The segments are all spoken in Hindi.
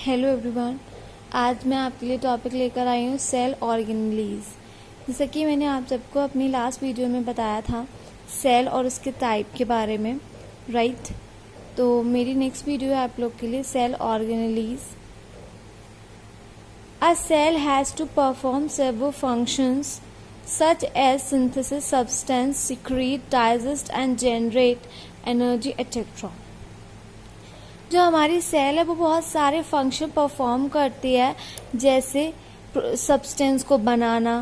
Hello everyone. आज मैं आपके लिए टॉपिक लेकर आई हूँ सेल ऑर्गेनेलीज। जैसा कि मैंने आप सबको अपनी लास्ट वीडियो में बताया था सेल और उसके टाइप के बारे में, राइट। तो मेरी नेक्स्ट वीडियो है आप लोग के लिए cell organelles. A cell has to perform several functions such as synthesis, substance, secrete, digest and generate energy etc. जो हमारी सेल है वो बहुत सारे फंक्शन परफॉर्म करती है, जैसे सब्सटेंस को बनाना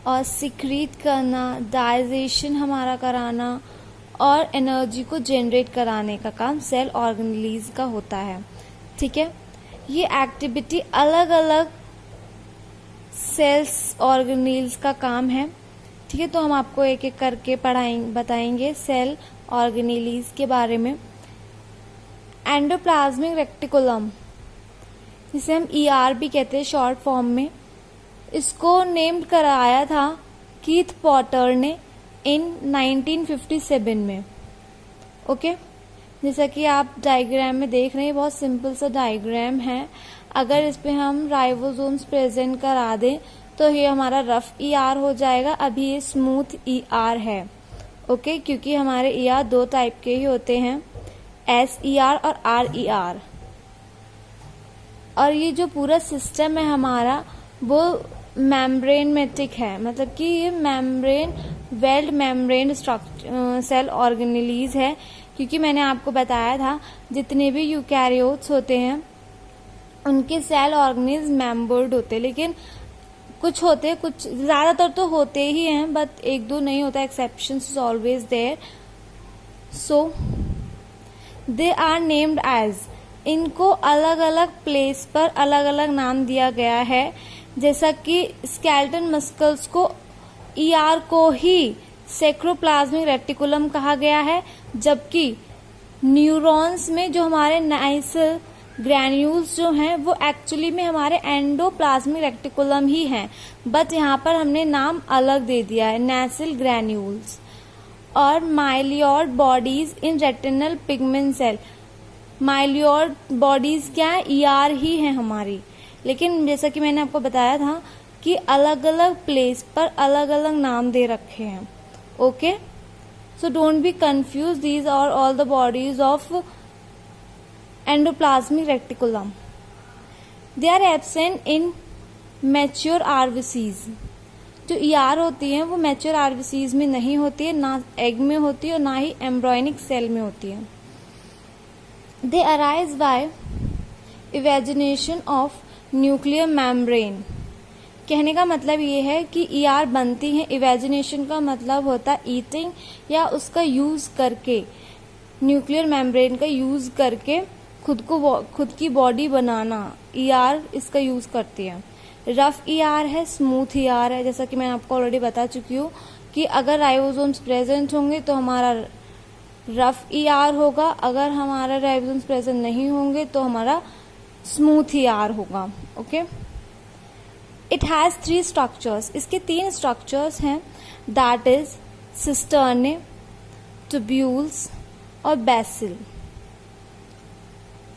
और सिक्रीट करना, डाइजेशन हमारा कराना और एनर्जी को जनरेट कराने का काम सेल ऑर्गेनेलीज का होता है। ठीक है, ये एक्टिविटी अलग अलग सेल्स ऑर्गेनेल्स का काम है। ठीक है, तो हम आपको एक एक करके बताएंगे सेल ऑर्गेनेलीज के बारे में। एंडोप्लाज्मिक रेक्टिकुलम, जिसे हम ER भी कहते हैं शॉर्ट फॉर्म में, इसको नेम्ड कराया था कीथ पॉटर ने इन 1957 में। ओके, जैसा कि आप डायग्राम में देख रहे हैं, बहुत सिंपल सा डायग्राम है। अगर इस पे हम राइबोसोम्स प्रेजेंट करा दें तो ये हमारा रफ ER हो जाएगा। अभी ये स्मूथ ER है। ओके, क्योंकि हमारे ER दो टाइप के ही होते हैं, SER और RER। और ये जो पूरा सिस्टम है हमारा वो मेम्ब्रेनमेटिक है, मतलब कि ये membrane well membrane cell organelles है। क्योंकि मैंने आपको बताया था जितने भी यूकैरियोट्स होते हैं उनके सेल ऑर्गेनेल्स मेम्बर्ड होते हैं, लेकिन कुछ होते हैं, कुछ ज्यादातर तो होते ही हैं, बट एक दो नहीं होता, exceptions is always there. So they are named as, इनको अलग अलग प्लेस पर अलग अलग नाम दिया गया है। जैसा कि स्केलेटन मस्कल्स को ER को ही सेक्रोप्लाज्मिक रेटिकुलम कहा गया है, जबकि न्यूरॉन्स में जो हमारे नाइसल ग्रैन्यूल्स जो हैं वो एक्चुअली में हमारे एंडोप्लाज्मिक रेटिकुलम ही हैं, बट यहाँ पर हमने नाम अलग दे दिया है, नाइसल ग्रैन्यूल्स। और myeloid bodies in retinal pigment cell, myeloid bodies क्या है, ER ही है हमारी, लेकिन जैसा कि मैंने आपको बताया था कि अलग अलग प्लेस पर अलग अलग नाम दे रखे हैं। Okay, so don't be confuse, these are all the bodies of endoplasmic reticulum. They are absent in mature RBCs। जो ER होती है वो मैच्योर RBCs में नहीं होती है, ना एग में होती है और ना ही एम्ब्रॉयनिक सेल में होती है। They arise by evagination of nuclear membrane. कहने का मतलब ये है कि ER बनती है, इवेजिनेशन का मतलब होता है ईटिंग या उसका यूज करके, न्यूक्लियर मेम्ब्रेन का यूज करके खुद की बॉडी बनाना, ER इसका यूज करती है। रफ ER है, स्मूथ ER है। जैसा कि मैं आपको ऑलरेडी बता चुकी हूँ कि अगर राइबोसोम्स प्रेजेंट होंगे तो हमारा रफ ER होगा, अगर हमारा राइबोसोम्स प्रेजेंट नहीं होंगे तो हमारा स्मूथ ER होगा। ओके, इट हैज 3 स्ट्रक्चर्स, इसके 3 स्ट्रक्चर्स हैं, दैट इज सिस्टर्ने, ट्यूब्यूल्स और बेसिल।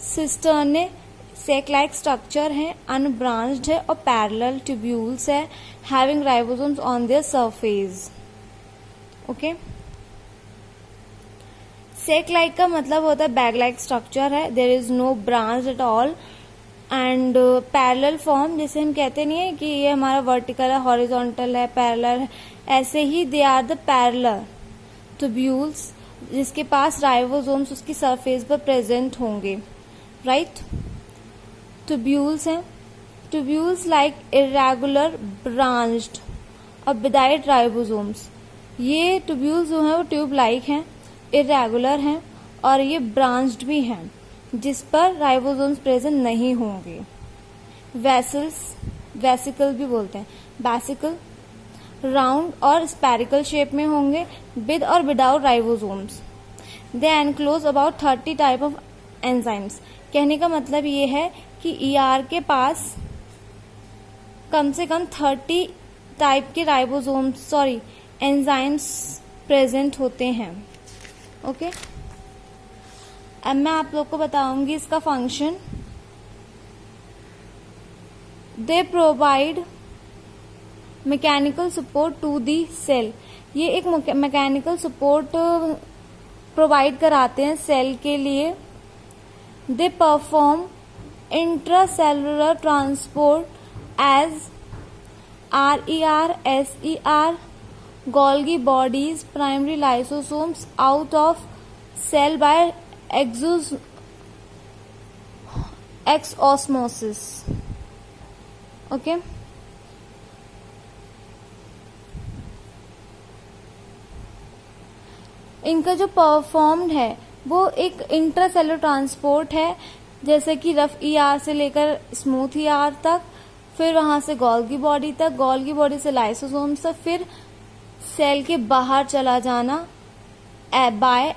सिस्टर्ने सेक लाइक स्ट्रक्चर है, अनब्रांच्ड है और पैरेलल ट्यूब्यूल्स है, having ribosomes on their surface. Okay, sac like का मतलब होता है बैग लाइक स्ट्रक्चर है, there is no branch at all. And parallel form, जैसे हम कहते नहीं है कि ये हमारा वर्टिकल है, हॉरिजॉन्टल है, पैरेलल है, ऐसे ही they are the parallel tubules जिसके पास राइबोसोम्स उसकी सरफेस पर प्रेजेंट होंगे, राइट। ट्यूब्यूल्स हैं, ट्यूब्यूल्स लाइक इरेगुलर ब्रांच्ड और विदाउट राइबोसोम्स। ये ट्यूब्यूल्स जो हैं वो ट्यूब लाइक हैं, इरेगुलर हैं और ये ब्रांच्ड भी हैं, जिस पर राइबोसोम्स प्रेजेंट नहीं होंगे। वेसल्स, वेसिकल भी बोलते हैं, बेसिकल राउंड और स्पेरिकल शेप में होंगे, विद और without ribosomes. They enclose about 30 type of enzymes. कहने का मतलब ये है कि ER के पास कम से कम 30 टाइप के एंजाइम्स प्रेजेंट होते हैं। ओके, अब मैं आप लोग को बताऊंगी इसका function. They provide mechanical support to the cell. ये एक मैकेनिकल सपोर्ट प्रोवाइड कराते हैं सेल के लिए। They perform intracellular transport as RER, SER, Golgi bodies, primary lysosomes out of cell by exosmosis. Okay. इनका जो परफॉर्म्ड है वो एक इंट्रासेलुलर ट्रांसपोर्ट है, जैसे कि रफ ER से लेकर स्मूथ ER तक, फिर वहां से गोल्गी बॉडी तक, गोल्गी बॉडी से लाइसोसोम्स तक, फिर सेल के बाहर चला जाना by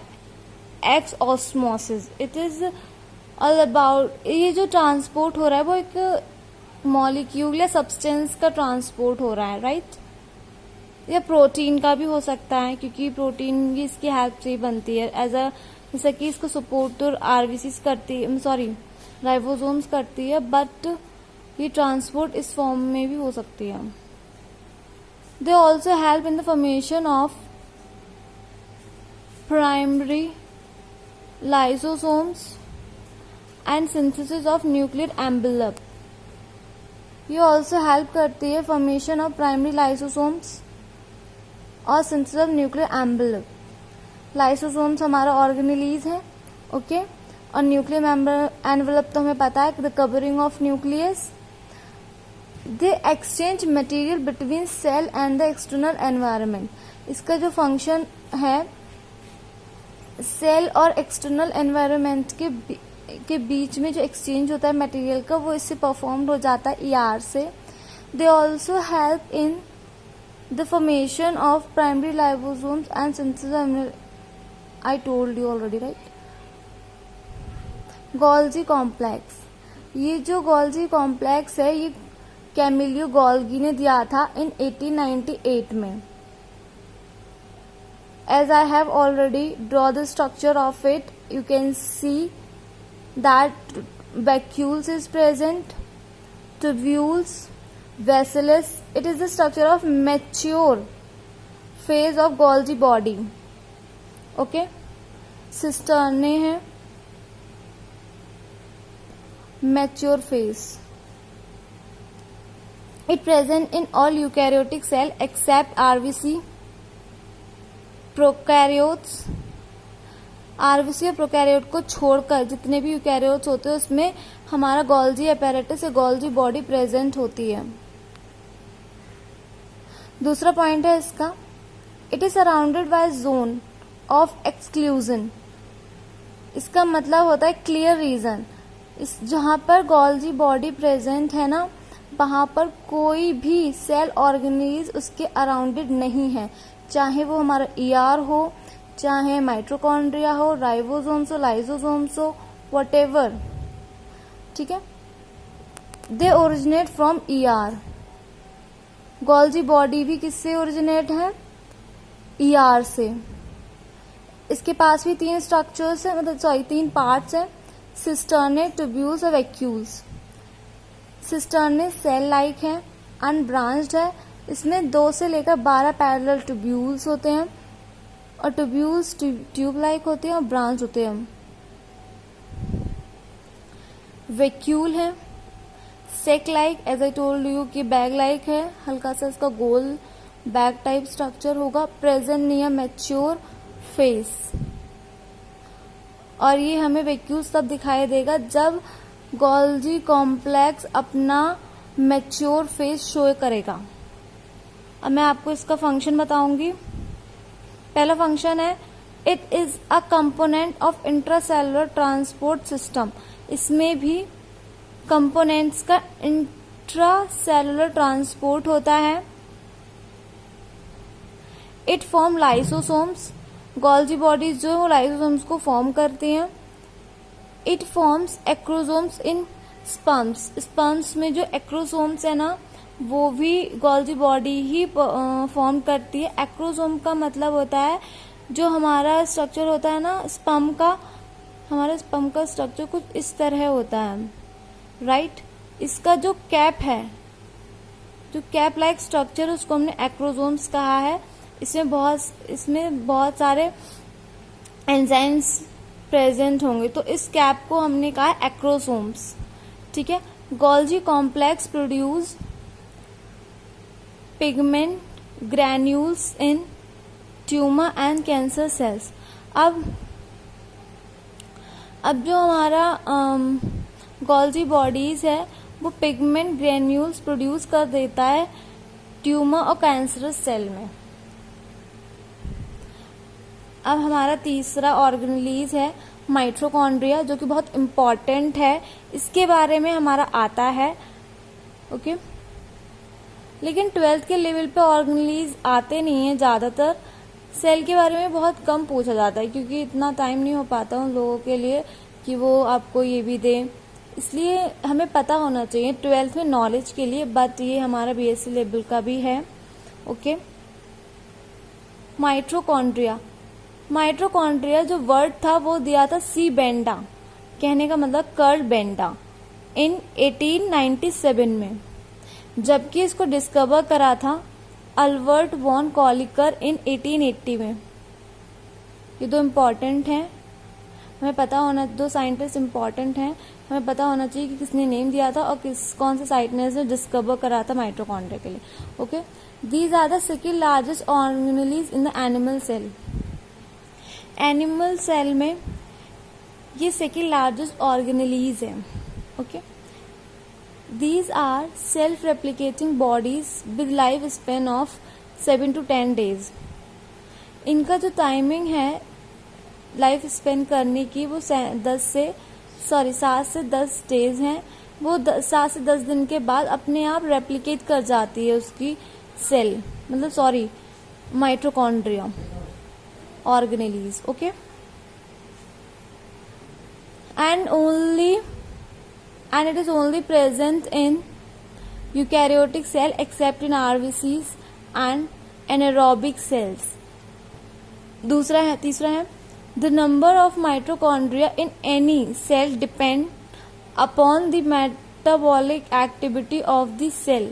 exosmosis. It is all about, ये जो ट्रांसपोर्ट हो रहा है वो एक मॉलिक्यूल या सब्सटेंस का ट्रांसपोर्ट हो रहा है, राइट। या प्रोटीन का भी हो सकता है, क्योंकि प्रोटीन भी इसकी हेल्प से ही बनती है एज अ, जैसा कि इसको सपोर्ट तो RBCs करती है, सॉरी राइबोसोम्स करती है, बट ये ट्रांसपोर्ट इस फॉर्म में भी हो सकती है। They also help in the formation of primary lysosomes and synthesis of nuclear envelope. ये ऑल्सो हेल्प करती है फॉर्मेशन ऑफ प्राइमरी लाइसोसोम्स और synthesis of nuclear envelope. Lysosomes हमारा ऑर्गेनेलीज है, ओके, और न्यूक्लियर एनवेलप तो हमें पता है, the covering of nucleus. They exchange material between cell and the external environment. इसका जो फंक्शन है, सेल और एक्सटर्नल एनवायरनमेंट के बीच में जो एक्सचेंज होता है मटेरियल का, वो इससे परफॉर्म्ड हो जाता है ER से। दे also help in the formation of primary lysosomes and synthesis, I told you already, right. Golgi complex, ये जो गोल्जी कॉम्प्लेक्स है ये कैमिलियो गोल्गी ने दिया था इन 1898 में। As I have already draw the structure of it, you can see that vacuoles is present, tubules, bacillus. It is the structure of mature phase of Golgi body. Okay, cisternae है mature phase. It present in all eukaryotic cell except RBC, prokaryotes. RBC और प्रोकैरियोट को छोड़कर जितने भी यूकैरियोट्स होते हैं उसमें हमारा गोल्जी अपैरेटस या गोल्जी बॉडी प्रेजेंट होती है। दूसरा पॉइंट है इसका, it is surrounded by zone of exclusion. इसका मतलब होता है क्लियर रीजन। इस जहां पर गोल्जी बॉडी प्रेजेंट है ना, वहां पर कोई भी सेल ऑर्गेनेलिज उसके अराउंडेड नहीं है, चाहे वो हमारा ER हो, चाहे माइटोकॉन्ड्रिया हो, राइबोसोम्स हो, लाइसोसोम्स हो, व्हाटएवर, ठीक है। They originate from ER। Golgi body भी किससे ओरिजिनेट है? ER से। इसके पास भी 3 स्ट्रक्चर्स है, मतलब सॉरी 3 पार्ट्स है, सिस्टर्ने, ट्यूब्यूल्स और वैक्यूल्स। सिस्टर्ने सेल लाइक है, अनब्रांच्ड है, इसमें 2 से लेकर 12 पैरेलल ट्यूब्यूल्स होते हैं, और ट्यूब्यूल्स ट्यूब लाइक होते हैं और ब्रांच होते हैं। वैक्यूल है, sac like, as I told you कि बैग लाइक है, हल्का सा इसका गोल बैग टाइप स्ट्रक्चर होगा, प्रेजेंट नियर मैच्योर फेस। और ये हमें वैक्यूल्स तब दिखाई देगा जब गोल्जी कॉम्प्लेक्स अपना मैच्योर फेस शो करेगा। अब मैं आपको इसका फंक्शन बताऊंगी। पहला फंक्शन है, it is a component of intracellular transport system. इसमें भी कंपोनेंट्स का इंट्रासेलुलर ट्रांसपोर्ट होता है। It form lysosomes. Golgi bodies जो है लाइसोसोम्स को फॉर्म करती हैं। It forms acrosomes in sperms. Sperms में जो एक्रोसोम्स है ना, वो भी गोल्जी बॉडी ही फॉर्म करती है। एक्रोसोम का मतलब होता है जो हमारा स्ट्रक्चर होता है ना स्पर्म का, हमारे स्पर्म का स्ट्रक्चर कुछ इस तरह होता है, राइट। इसका जो कैप है जो कैप लाइक स्ट्रक्चर उसको हमने एक्रोसोम्स कहा है। इसमें बहुत सारे एंजाइम्स प्रेजेंट होंगे, तो इस कैप को हमने कहा है एक्रोसोम्स। ठीक है। Golgi complex produce pigment granules in tumour and cancer cells. अब जो हमारा गोल्जी बॉडीज है वो पिगमेंट ग्रैन्यूल्स प्रोड्यूस कर देता है ट्यूमर और कैंसरस सेल में। अब हमारा तीसरा ऑर्गेनेलिज है माइटोकॉन्ड्रिया, जो कि बहुत इम्पॉर्टेंट है, इसके बारे में हमारा आता है। ओके, लेकिन 12th के लेवल पे ऑर्गेनेलिज आते नहीं है, ज्यादातर सेल के बारे में बहुत कम पूछा जाता है, क्योंकि इतना टाइम नहीं हो पाता उन लोगों के लिए कि वो आपको ये भी दे, इसलिए हमें पता होना चाहिए 12th में नॉलेज के लिए, बट ये हमारा बीएससी लेवल का भी है। ओके, माइटोकॉन्ड्रिया जो वर्ड था वो दिया था सी बेंडा, कहने का मतलब कर्ल बेंडा, इन 1897 में, जबकि इसको डिस्कवर करा था अल्बर्ट वॉन कॉलिकर इन 1880 में। ये दो इम्पॉर्टेंट हैं, हमें पता होना, दो साइंटिस्ट इम्पॉर्टेंट हैं, हमें पता होना चाहिए कि किसने नेम दिया था और कौन से साइंटिस्ट ने डिस्कवर करा था माइटोकॉन्ड्रिया के लिए। Okay, these are the second largest organelles in the animal cell. Animal cell में ये सेकंड लार्जेस्ट ऑर्गेनेलिज है। Okay, these are self replicating bodies with life span of 7 to 10 days। इनका जो टाइमिंग है लाइफ स्पेन करने की वो 7 से 10 डेज हैं। वो 7 से 10 दिन के बाद अपने आप रेप्लिकेट कर जाती है उसकी सेल, मतलब mitochondria organelles. Okay, and it is only present in eukaryotic cell except in RBCs and anaerobic cells। तीसरा है the number of mitochondria in any cell depend upon the metabolic activity of the cell।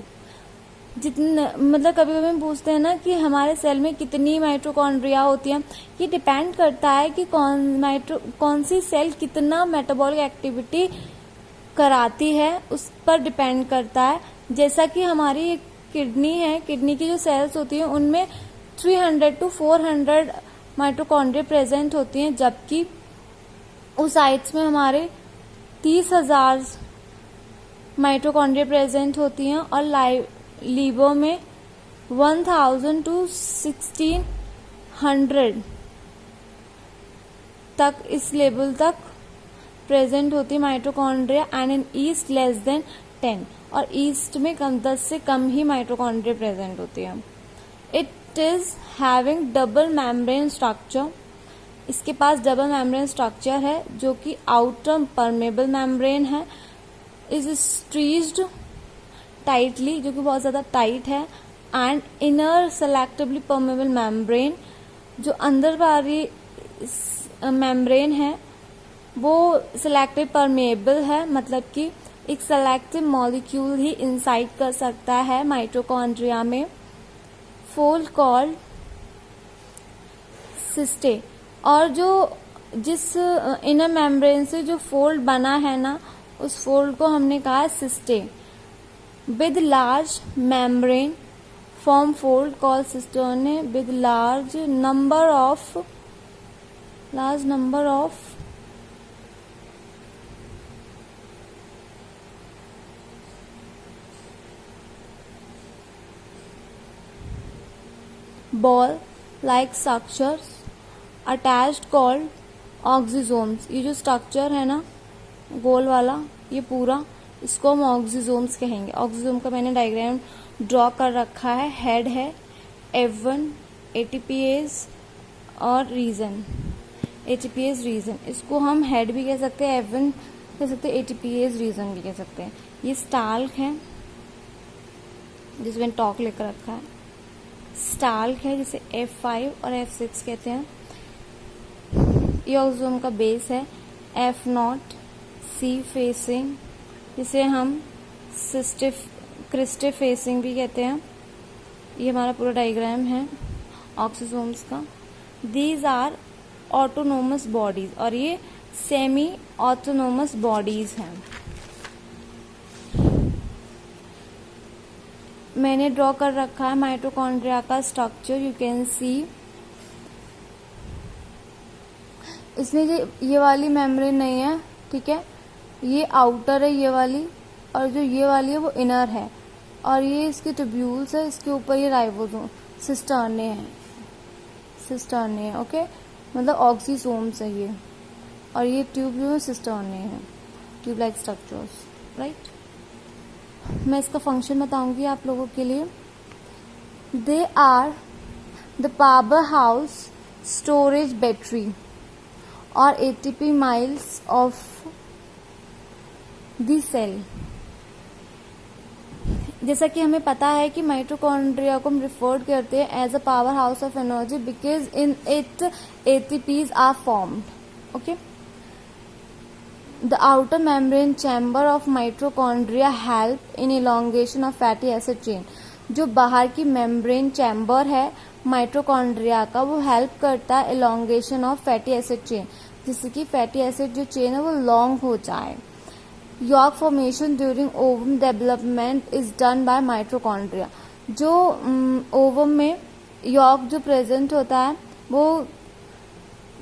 जितना मतलब कभी कभी हम पूछते हैं ना कि हमारे सेल में कितनी माइटोकॉन्ड्रिया होती है, ये डिपेंड करता है कि कौन सी सेल कितना मेटाबॉलिक एक्टिविटी कराती है, उस पर डिपेंड करता है। जैसा कि हमारी एक किडनी है, किडनी की जो सेल्स होती है उनमें 300 to 400 माइटोकॉन्ड्रिया प्रेजेंट होती हैं, जबकि उस साइट्स में हमारे 30,000 माइटोकॉन्ड्रिया प्रेजेंट होती हैं, और लीवर में 1000 to 1600 तक, इस लेवल तक प्रेजेंट होती है mitochondria, and in east less than 10, और ईस्ट में 10 से कम ही माइटोकॉन्ड्रिया प्रेजेंट होती है। It is having double membrane structure. इसके पास डबल मेम्ब्रेन स्ट्रक्चर है, जो कि आउटर परमेबल मेम्ब्रेन है, इज स्ट्रीच्ड टाइटली, जो कि बहुत ज्यादा टाइट है, and inner selectively permeable membrane, जो अंदर वाली मेम्ब्रेन है वो सिलेक्टिव परमेबल है, मतलब कि एक सिलेक्टिव मॉलिक्यूल ही इंसाइड कर सकता है माइटोकॉन्ड्रिया में। फोल्ड कॉल्ड सिस्टे, और जिस इनर मेम्ब्रेन से जो फोल्ड बना है ना, उस फोल्ड को हमने कहा है cisternae. With large membrane form fold called cisternae with large number of ball like structures attached called oxysomes. ये जो स्ट्रक्चर है ना गोल वाला, ये पूरा, इसको हम ऑक्सीजोम्स कहेंगे। ऑक्सीजोम का मैंने डायग्राम ड्रॉ कर रखा है। हेड है F1 ATPase और रीजन ATPase रीजन, इसको हम हेड भी कह सकते हैं, F1 कह सकते हैं, ATPase रीजन भी कह सकते हैं। ये स्टाल्क है जिसमें टॉक लेकर रखा है, स्टाल्क है जिसे F5 और F6 कहते हैं। ये ऑक्सीजोम का बेस है F0 C फेसिंग, जिसे हम सिस्टिफ क्रिस्टे फेसिंग भी कहते हैं। ये हमारा पूरा डायग्राम है ऑक्सीसोम्स का। दीज आर ऑटोनोमस बॉडीज, और ये सेमी ऑटोनोमस बॉडीज हैं। मैंने ड्रॉ कर रखा है माइटोकॉन्ड्रिया का स्ट्रक्चर, यू कैन सी। इसमें ये वाली मेम्ब्रेन नहीं है, ठीक है, ये आउटर है ये वाली, और जो ये वाली है वो इनर है, और ये इसके ट्यूब्यूल्स है, इसके ऊपर ये राइबोसोम सिस्टर्ने है, सिस्टर्ने है, ओके, मतलब ऑक्सीसोम्स है ये, और ये ट्यूब जो है सिस्टर्ने है, ट्यूब लाइक स्ट्रक्चर्स, राइट। मैं इसका फंक्शन बताऊंगी आप लोगों के लिए। They are the power house, storage battery और ATP mills of the cell. जैसा कि हमें पता है कि माइटोकॉन्ड्रिया को हम रिफर्ड करते हैं as a power house of energy because in it ATPs are formed, okay. The outer membrane chamber of mitochondria help in elongation of fatty acid chain। जो बाहर की मेम्ब्रेन चैम्बर है माइटोकॉन्ड्रिया का, वो हेल्प करता है elongation of fatty acid chain, जिससे कि फैटी एसिड जो चेन है वो लॉन्ग हो जाए। York formation during ovum development is done by mitochondria. जो ओवम में यॉर्क जो प्रेजेंट होता है वो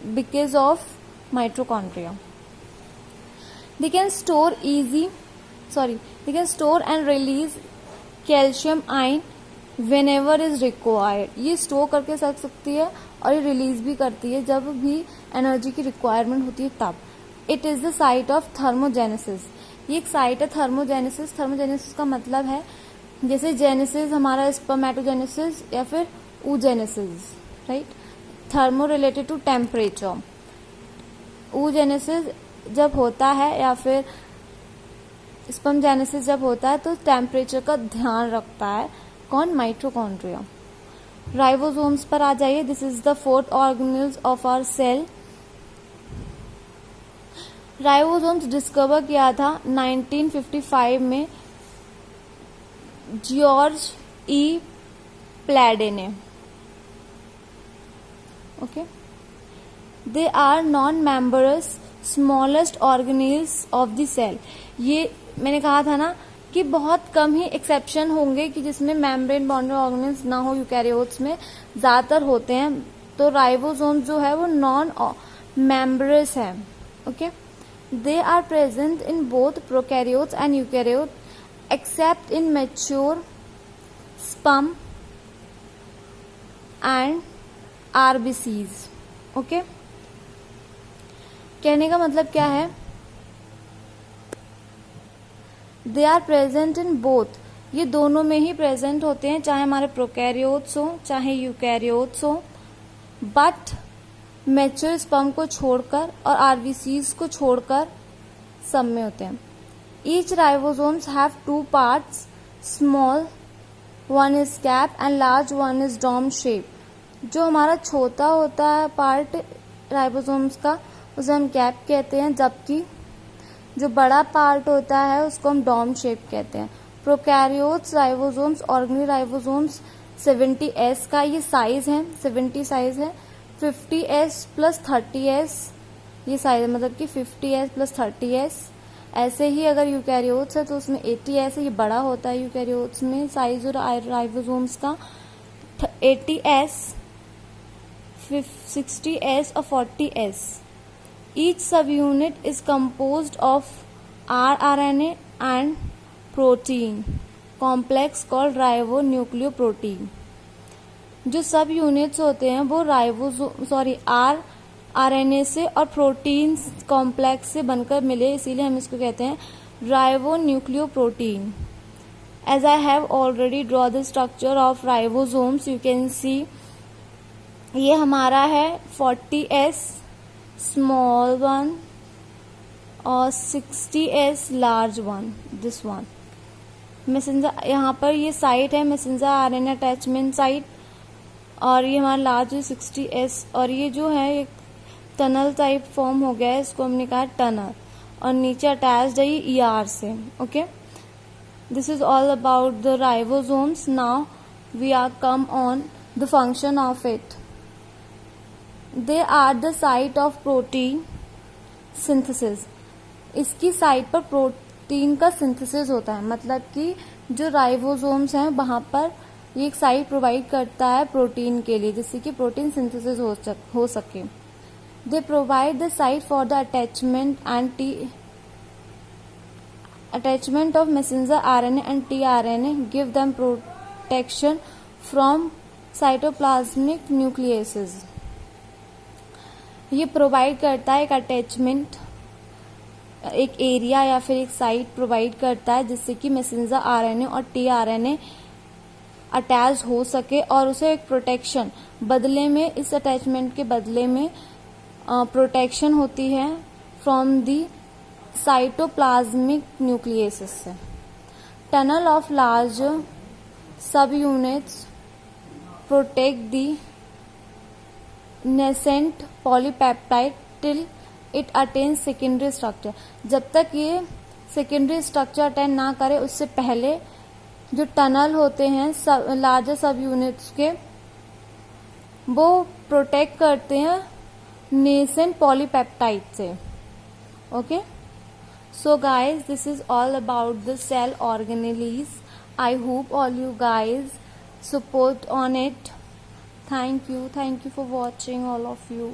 because of mitochondria. They can store and release calcium ion whenever is required। ये स्टोर करके रख सकती है और ये रिलीज भी करती है जब भी एनर्जी की रिक्वायरमेंट होती है तब। It is the site of thermogenesis. ये एक साइट है थर्मोजेनेसिस। थर्मोजेनेसिस का मतलब है जैसे जेनेसिस हमारा स्पर्मेटोजेनेसिस या फिर oogenesis, right. Thermo related to temperature. oogenesis जब होता है या फिर स्पर्मजेनेसिस जब होता है तो टेम्परेचर का ध्यान रखता है कौन, माइटोकॉन्ड्रिया। राइबोसोम्स पर आ जाइए। This is the fourth organelles of our cell. Ribosomes discover किया था 1955 में जॉर्ज ई प्लैडे ने, ओके। They are non membranous smallest organelles of the cell. ये मैंने कहा था ना कि बहुत कम ही एक्सेप्शन होंगे कि जिसमें मेम्ब्रेन बाउंडेड ऑर्गेनेल्स ना हो, यूकैरियोट्स में ज्यादातर होते हैं। तो राइबोसोम जो है वो नॉन मेम्बरस है, okay. They are present in both prokaryotes and eukaryote except in mature sperm and RBCs, okay. कहने का मतलब क्या है, they are present in both, ये दोनों में ही प्रेजेंट होते हैं, चाहे हमारे प्रोकैरियोट्स हो चाहे यूकैरियोट्स हो, बट मैच्योर स्पर्म को छोड़कर और आरबीसीज को छोड़कर सब में होते हैं। Each ribosomes have two parts, small one is cap and large one is dome shape. जो हमारा छोटा होता है पार्ट राइबोसोम्स का उसे हम कैप कहते हैं, जबकि जो बड़ा पार्ट होता है उसको हम डॉम शेप कहते हैं। Prokaryotes ribosomes, organelle ribosomes 70S का ये साइज है, 70 साइज है। 50S प्लस 30S ये साइज है, मतलब कि 50S प्लस 30S। ऐसे ही अगर यूकैरियोट्स है तो उसमें 80S है, ये बड़ा होता है यूकैरियोट्स में साइज और राइबोसोम्स का। 80S, 60S और 40S। Each subunit is composed of rRNA and protein complex called ribonucleoprotein। जो सब यूनिट्स होते हैं वो rRNA से और प्रोटीन कॉम्प्लेक्स से बनकर मिले, इसीलिए हम इसको कहते हैं ribonucleoprotein। As I have already drawn the structure of ribosomes, you can see ये हमारा है 40S स्मॉल वन और 60S large one, this one. Messenger यहाँ पर ये साइट है मैसेंजर आरएनए अटैचमेंट साइट, और ये हमारा लार्ज 60S, और ये जो है एक टनल टाइप फॉर्म हो गया है, इसको हमने कहा टनल, और नीचे अटैच्ड है ये ER से, okay. this is all about the ribosomes. Now we are come on the function of it. They are the site of protein synthesis. इसकी साइट पर प्रोटीन का सिंथेसिस होता है, मतलब कि जो राइबोसोम्स हैं वहां पर ये एक साइट प्रोवाइड करता है प्रोटीन के लिए, जिससे कि प्रोटीन सिंथेसिस हो सके. They provide the site for the attachment of messenger RNA and tRNA, give them protection from cytoplasmic nucleases. ये प्रोवाइड करता है एक अटैचमेंट, एक एरिया या फिर एक साइट प्रोवाइड करता है जिससे कि मैसेंजर आरएनए और टीआरएनए अटैच हो सके, और उसे एक प्रोटेक्शन बदले में, इस अटैचमेंट के बदले में प्रोटेक्शन होती है फ्रॉम दी साइटोप्लाज्मिक न्यूक्लियस से. टनल ऑफ लार्ज सब units protect the nascent polypeptide till it attains secondary structure. जब तक ये सेकेंडरी स्ट्रक्चर अटेन ना करे उससे पहले जो टनल होते हैं लार्जर सब यूनिट्स के, वो प्रोटेक्ट करते हैं नेसेंट पॉलीपेप्टाइड से. Okay, so guys, this is all about the cell organelles. I hope all you guys support on it. Thank you for watching, all of you.